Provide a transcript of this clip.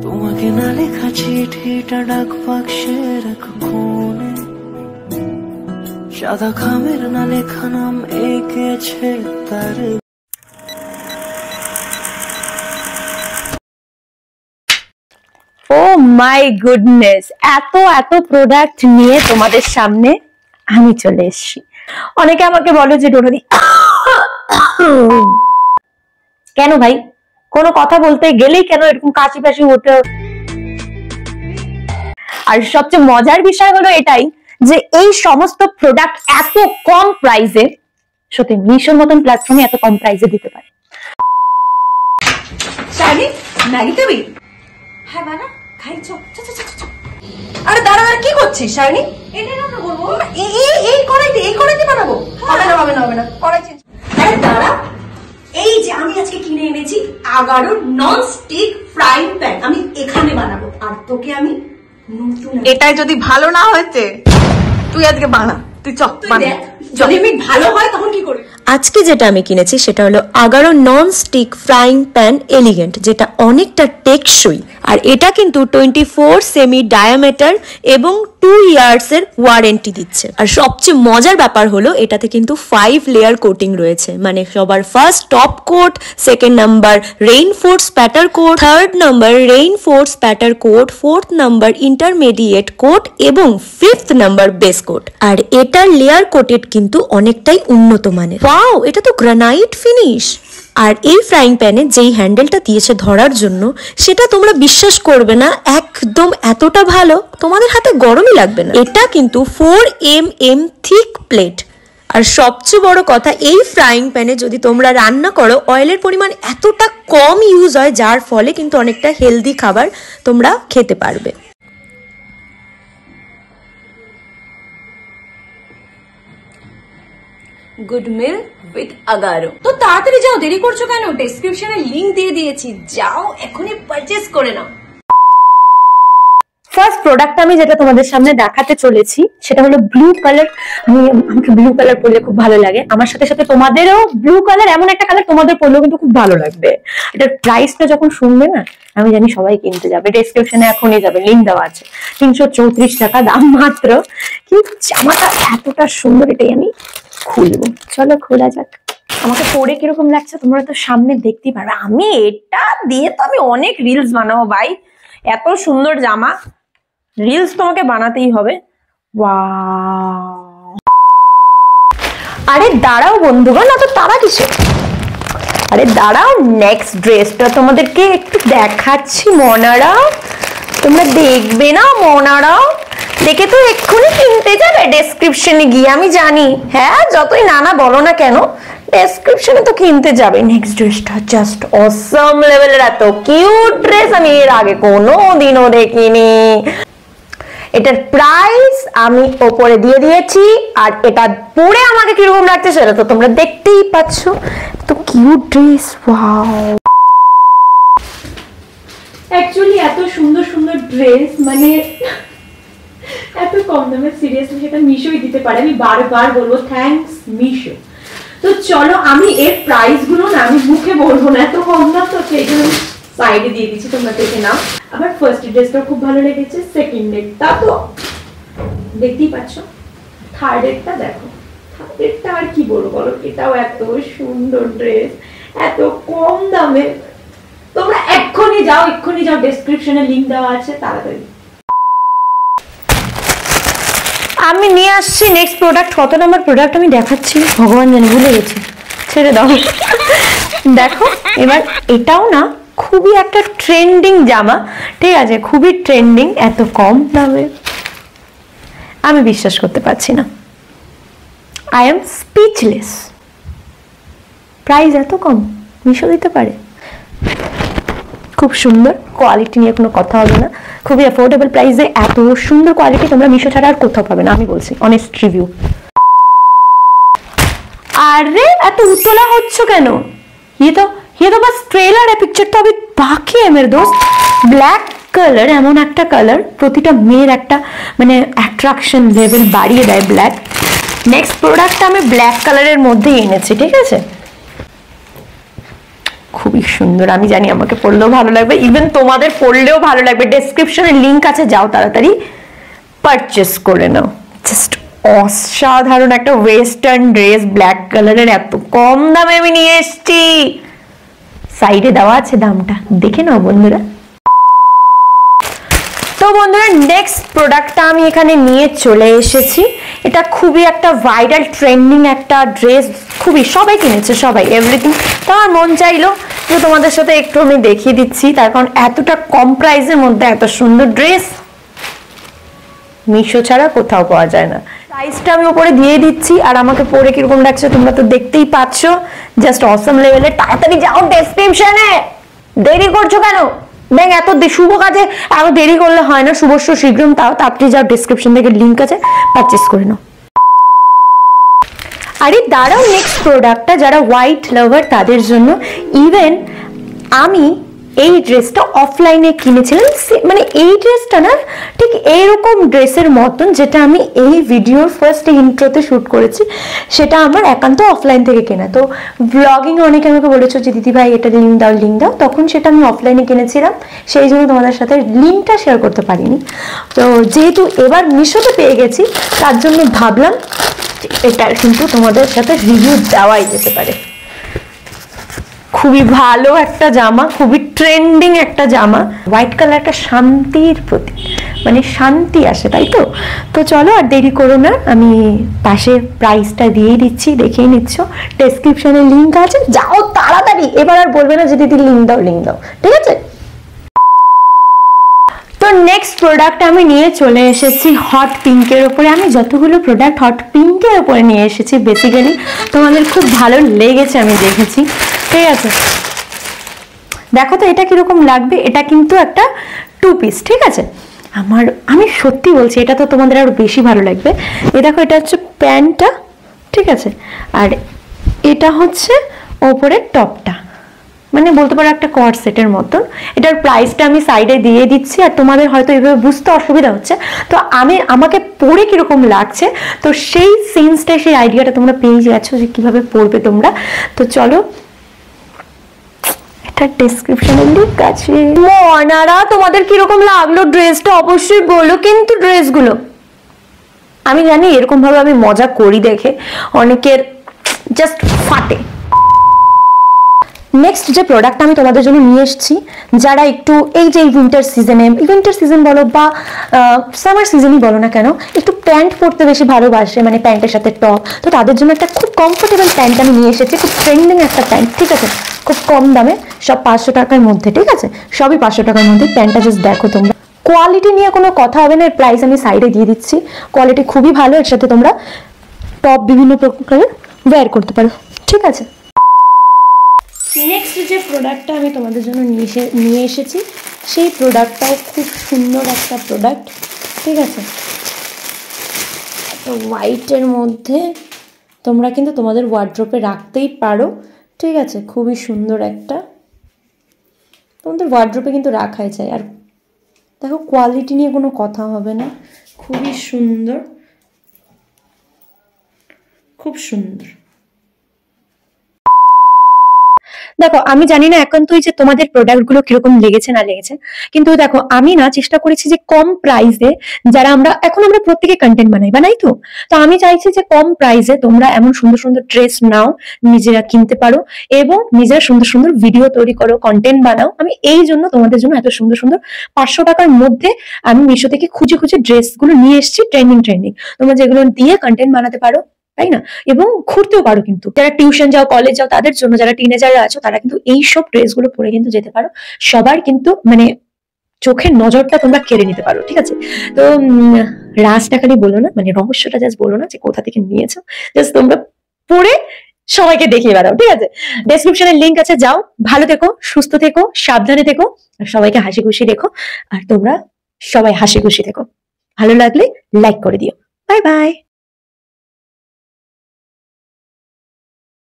তোমাকে না লেখা চিঠিটা ডাক বাক্সে রাখো কোণে, সাদা খামের না লেখা নাম এঁকেছে তার। ও মাই গুডনেস, এত এত প্রোডাক্ট নিয়ে তোমাদের সামনে আমি চলে এসেছি। অনেকে আমাকে বলো যে ডোনাদি কেন ভাই, কোনো কথা বলতে গেলেই কেন এরকম কাশি পাশি ওঠে? আর সবচেয়ে মজার বিষয় হলো এটাই যে এই সমস্ত প্রোডাক্ট এত কম প্রাইসে, সত্যি মিশোর মতন প্ল্যাটফর্মে এত কম প্রাইসে দিতে পারে। শানি ম্যাগি খাবি? হ্যাঁ বানা খাই, চল চল চল চল। আরে দাঁড়া, কি করছিস শানি? এটা রান্না করবো, এই কড়াইতে বানাবো। হবে না হবে না হবে না, কড়াই চেঞ্জ। আরে দাঁড়া, এই যে আমি আজকে কিনে এনেছি Agaro non stick frying pan, আমি এখানে বানাবো। আর তোকে আমি নতুন, এটাই যদি ভালো না হয়েছে তুই আজকে বানা, তুই চল দেখ যদি আমি ভালো হয় তখন কি করবি। আজকে যেটা আমি কিনেছি সেটা হলো Agaro non stick frying pan elegant, যেটা অনেকটা টেকসই। আর এটা কিন্তু 24 সেমি ডায়ামিটার এবং 2 ইয়ার্সের ওয়ারেন্টি দিচ্ছে। আর সবচেয়ে মজার ব্যাপার হলো এটাতে কিন্তু 5 লেয়ার কোটিং রয়েছে, মানে সবার first top coat, second number reinforce patter coat, third number reinforce patter coat, fourth number intermediate coat এবং ফিফথ নাম্বার বেস কোট। আর এটার লেয়ার কোটেড কিন্তু অনেকটাই উন্নত মানের। ওয়াও, এটা তো গ্রানাইট ফিনিশ। আর এই ফ্রাইং প্যানে যেই হ্যান্ডেলটা দিয়েছে ধরার জন্য, সেটা তোমরা বিশ্বাস করবে না, একদম এতটা ভালো তোমাদের হাতে গরমই লাগবে না। এটা কিন্তু 4 mm থিক প্লেট। আর সবচেয়ে বড় কথা, এই ফ্রাইং প্যানে যদি তোমরা রান্না করো, অয়েলের পরিমাণ এতটা কম ইউজ হয়, যার ফলে কিন্তু অনেকটা হেলদি খাবার তোমরা খেতে পারবে। Good meal with Agaro. তো তাড়াতাড়ি যাও, দেরি করছো কেন? ডেসক্রিপশনে লিংক দিয়ে দিয়েছি, যাও এখনই পারচেজ করে নাও। ফার্স্ট প্রোডাক্ট আমি যেটা তোমাদের সামনে দেখাতে চলেছি সেটা হলো ব্লু কালার। আমাকে ব্লু কালার পরলে খুব ভালো লাগে, আমার সাথে সাথে তোমাদেরও ব্লু কালার, এমন একটা কালার তোমাদের পরলেও কিন্তু খুব ভালো লাগবে। এটার প্রাইসটা যখন শুনবে না, আমি জানি সবাই কিনতে যাবে। ডেসক্রিপশনে এখনই যাবে, লিংক দেওয়া আছে। 334 টাকা দাম মাত্র, কিন্তু জামাটা এতটা সুন্দর, এটাই আমি খুলবো। চলো খোলা যাক। আমাকে পরে কিরকম লাগছে তোমরা তো সামনে দেখতেই পারবে। আমি এটা দিয়ে তো আমি অনেক রিলস বানাবো ভাই, এত সুন্দর জামা, রিলস তোমাকে বানাতেই হবে। ওয়াও, আরে দাঁড়াও বন্ধুগণ, এত তারা কিসে? আরে দাঁড়াও, নেক্সট ড্রেসটা তোমাদেরকে একটু দেখাচ্ছি। মনারা, তোমরা দেখবে না? মনারা দেখে তো এক্ষুনি কিনতে যাবে ডেসক্রিপশনে গিয়ে, আমি জানি। হ্যাঁ, যতই নানা বলো না কেন, ডেসক্রিপশনে তো কিনতে যাবে। নেক্সট ড্রেসটা জাস্ট অসাম লেভেলের, এত কিউট ড্রেস আমি এর আগে কোনোদিনও দেখিনি। এটার প্রাইস আমি ওপরে দিয়ে দিয়েছি, আর এটা পরে আমাকে কিরকম লাগছে সেটা তো তোমরা দেখতেই পাচ্ছ। তো কিউট ড্রেস, ওয়াও। অ্যাকচুয়ালি এত সুন্দর সুন্দর ড্রেস, মানে এত কম দামে, সিরিয়াসলি সেটা মিশোই দিতে পারে। আমি বারবার বলবো থ্যাঙ্কস মিশো। তো চলো, আমি এর প্রাইস গুলো না আমি মুখে বলবো না, এত কম দাম, তো সেই জন্য সাইডে দিয়ে দিচ্ছি, তোমরা দেখে নাও। আমার ফার্স্ট ড্রেসটা খুব ভালো লেগেছে, সেকেন্ড ডেটটা তো দেখতেই পাচ্ছ, থার্ড ডেটটা দেখো। থার্ড ডেটটা আর কি বলবো বলো, এটাও এত সুন্দর ড্রেস, এত কম দামে। তোমরা এক্ষুনি যাও, ডেসক্রিপশনে লিংক দেওয়া আছে, তাড়াতাড়ি। আমি নিয়ে আসছি নেক্সট প্রোডাক্ট। কত নাম্বার প্রোডাক্ট আমি দেখাচ্ছি ভগবান জানে, ভুলে গেছি, ছেড়ে দাও। দেখো এবার, এটাও না খুবই একটা ট্রেন্ডিং জামা, ঠিক আছে, খুবই ট্রেন্ডিং, এত কম দামে আমি বিশ্বাস করতে পারছি না। I am speechless. প্রাইস এত কম মিশো দিতে পারে? খুব সুন্দর কোয়ালিটি, নিয়ে কোনো কথা হবে না। খুবই অ্যাফোর্ডেবল প্রাইসে এত সুন্দর কোয়ালিটি তোমরা মিশো ছাড়া আর কোথাও পাবে না, আমি বলছি, অনেস্ট রিভিউ। अरे এত উতলা হচ্ছ কেন? ये तो बस ट्रेलर है, पिक्चर तो अभी बाकी है मेरे दोस्त। ब्लैक कलर এমন একটা কালার প্রতিটা মেয়ের একটা মানে অ্যাট্রাকশন লেভেল বাড়িয়ে দেয় ব্ল্যাক। নেক্সট প্রোডাক্টটা আমি ব্ল্যাক কালারের মধ্যেই এনেছি, ঠিক আছে। খুবই সুন্দর, আমি জানি আমাকে পরলেও ভালো লাগবে, ইভেন তোমাদের পরলেও ভালো লাগবে। ডেসক্রিপশনে লিংক আছে, যাও তাড়াতাড়ি পারচেস করে নাও। জাস্ট অসাধারণ একটা ওয়েস্টার্ন ড্রেস, ব্ল্যাক কালারের, এত কম দামে আমি নিয়ে এসেছি। সাইডে দেওয়া আছে দামটা, দেখে নাও বন্ধুরা। তো বন্ধুরা নেক্সট প্রোডাক্টটা আমি এখানে নিয়ে চলে এসেছি। এটা খুবই একটা ভাইরাল ট্রেন্ডিং একটা ড্রেস, খুবই সবাই কিনেছে, সবাই এভরিথিং। তো আমার মন চাইলো যে তোমাদের সাথে একটু আমি দেখিয়ে দিচ্ছি, তার কারণ এতটা কম প্রাইসের মধ্যে এত সুন্দর ড্রেস মিশো ছাড়া কোথাও পাওয়া যায় না। প্রাইসটা আমি উপরে দিয়ে দিচ্ছি, আর আমাকে পরে কিরকম লাগছে তোমরা তো দেখতেই পাচ্ছ, জাস্ট অসম লেভেলের। তাড়াতাড়ি যাও ডেসক্রিপশনে, দেরি করছো কেন? দেখ এত শুভ কাজে এত দেরি করলে হয় না, শুভস্য শীঘ্রম, তাও তাড়াতাড়ি যাও, ডেসক্রিপশন থেকে লিঙ্ক আছে, পারচেস করে নাও। আরে দাঁড়াও, নেক্সট প্রোডাক্টটা যারা হোয়াইট লাভার তাদের জন্য। ইভেন আমি এই ড্রেসটা অফলাইনে কিনেছিলাম, মানে এই ড্রেসটা না ঠিক এইরকম ড্রেসের মতন যেটা আমি এই ভিডিওর ফার্স্ট ইন্ট্রোতে শ্যুট করেছি, সেটা আমার একান্ত অফলাইন থেকে কেনা। তো ব্লগিং অনেকে আমাকে বলেছো যে দিদি ভাই এটা লিঙ্ক দাও, লিঙ্ক দাও, তখন সেটা আমি অফলাইনে কিনেছিলাম, সেই জন্য তোমাদের সাথে লিঙ্কটা শেয়ার করতে পারিনি। তো যেহেতু এবার মিশোতে পেয়ে গেছি, তার জন্য ভাবলাম এটা কিন্তু তোমাদের সাথে রিভিউ দেওয়াই যেতে পারে। খুবই ভালো একটা জামা, খুবই ট্রেন্ডিং একটা জামা, হোয়াইট কালারটা শান্তির প্রতীক, মানে শান্তি আসে, তাই তো? তো চলো আর দেরি করো না, আমি পাশে প্রাইসটা দিয়ে দিচ্ছি, দেখেই নিচ্ছ, ডেসক্রিপশনে লিঙ্ক আছে, যাও তাড়াতাড়ি। এবার আর বলবে না যে দিদি লিঙ্ক দাও, লিঙ্ক দাও, ঠিক আছে? তো নেক্সট প্রোডাক্ট আমি নিয়ে চলে এসেছি হট পিঙ্কের উপরে। আমি যতগুলো প্রোডাক্ট হট পিঙ্কের উপরে নিয়ে এসেছি বেসিক্যালি তোমাদের খুব ভালো লেগেছে, আমি দেখেছি, ঠিক আছে? দেখো তো এটা কিরকম লাগবে। এটা কিন্তু একটা 2 পিস, ঠিক আছে? আমি সত্যি বলছি, এটা তো তোমাদের আরো বেশি ভালো লাগবে। এ দেখো, এটা হচ্ছে প্যান্টটা, ঠিক আছে, আর এটা হচ্ছে ওপরের টপটা, মানে বলতে পারো একটা কর্ড সেটের মতন। এটার প্রাইসটা আমি সাইডে দিয়ে দিচ্ছি, আর তোমাদের হয়তো এভাবে বুঝতে অসুবিধা হচ্ছে, তো আমাকে পরে কিরকম লাগছে, তো সেই সেন্সটা, সেই আইডিয়াটা তোমরা পেয়ে গেছো যে কিভাবে পড়বে তোমরা। তো চলো, এটা ডেসক্রিপশনে লিংক আছে। মনারা, তোমাদের কিরকম লাগলো ড্রেসটা অবশ্যই বলো কিন্তু। ড্রেসগুলো আমি জানি এরকম ভাবে আমি মজা করি দেখে অনেকের জাস্ট ফাটে। নেক্সট যে প্রোডাক্ট আমি তোমাদের জন্য নিয়ে এসেছি, যারা একটু এই যে উইন্টার সিজন বলো বা সামার সিজনই বলো না কেন, একটু প্যান্ট পরতে বেশি ভালোবাসে, মানে প্যান্টের সাথে টপ, তো তাদের জন্য একটা খুব কমফোর্টেবল প্যান্ট আমি নিয়ে এসেছি, খুব ট্রেন্ডিং একটা প্যান্ট, ঠিক আছে? খুব কম দামে, সব 500 টাকার মধ্যে, ঠিক আছে? সবই 500 টাকার মধ্যে। প্যান্টটা জাস্ট দেখো তোমরা, কোয়ালিটি নিয়ে কোনো কথা হবে না, এর প্রাইস আমি সাইডে দিয়ে দিচ্ছি। কোয়ালিটি খুবই ভালো, এর সাথে তোমরা টপ বিভিন্ন প্রকারের ওয়্যার করতে পারো, ঠিক আছে? নেক্সট যে প্রোডাক্টটা আমি তোমাদের জন্য নিয়ে এসেছি, সেই প্রোডাক্টটাও খুব সুন্দর একটা প্রোডাক্ট, ঠিক আছে? একটা হোয়াইটের মধ্যে তোমরা কিন্তু তোমাদের ওয়ার্ড্রোপে রাখতেই পারো, ঠিক আছে? খুবই সুন্দর একটা, তোমাদের ওয়ার্ড্রোপে কিন্তু রাখাই যায়। আর দেখো কোয়ালিটি নিয়ে কোনো কথা হবে না, খুবই সুন্দর, খুব সুন্দর। দেখো আমি জানি না একান্তই যে তোমাদের প্রোডাক্টগুলো কিরকম লেগেছে না লেগেছে, কিন্তু দেখো আমি না চেষ্টা করেছি যে কম প্রাইসে, যারা আমরা প্রত্যেকে কন্টেন্ট বানাই তো আমি চাইছি যে কম প্রাইসে তোমরা এমন সুন্দর সুন্দর ড্রেস নাও, নিজেরা কিনতে পারো এবং নিজেরা সুন্দর সুন্দর ভিডিও তৈরি করো, কন্টেন্ট বানাও। আমি এই জন্য তোমাদের জন্য এত সুন্দর সুন্দর 500 টাকার মধ্যে আমি মিশো থেকে খুঁজে খুঁজে ড্রেসগুলো নিয়ে এসেছি, ট্রেন্ডিং তোমরা যেগুলো দিয়ে কন্টেন্ট বানাতে পারো, তাই না? এবং ঘুরতেও পারো, কিন্তু যারা টিউশন যাও, কলেজ যাও, তাদের জন্য, যারা টিনেজাররা আছো তারা কিন্তু এইসব ড্রেসগুলো পরে কিন্তু যেতে পারো, সবার কিন্তু মানে চোখের নজরটা তোমরা কেড়ে নিতে পারো, ঠিক আছে? তো রাজটা খালি বলো না, মানে রহস্যটা জাস্ট বলো না যে কোথা থেকে নিয়েছো, জাস্ট তোমরা পরে সবাইকে দেখিয়ে বেড়াও, ঠিক আছে? ডেসক্রিপশনের লিঙ্ক আছে, যাও, ভালো থেকো, সুস্থ থেকো, সাবধানে থেকো, আর সবাইকে হাসি খুশি রেখো, আর তোমরা সবাই হাসি খুশি থেকো। ভালো লাগলে লাইক করে দিও। Bye bye.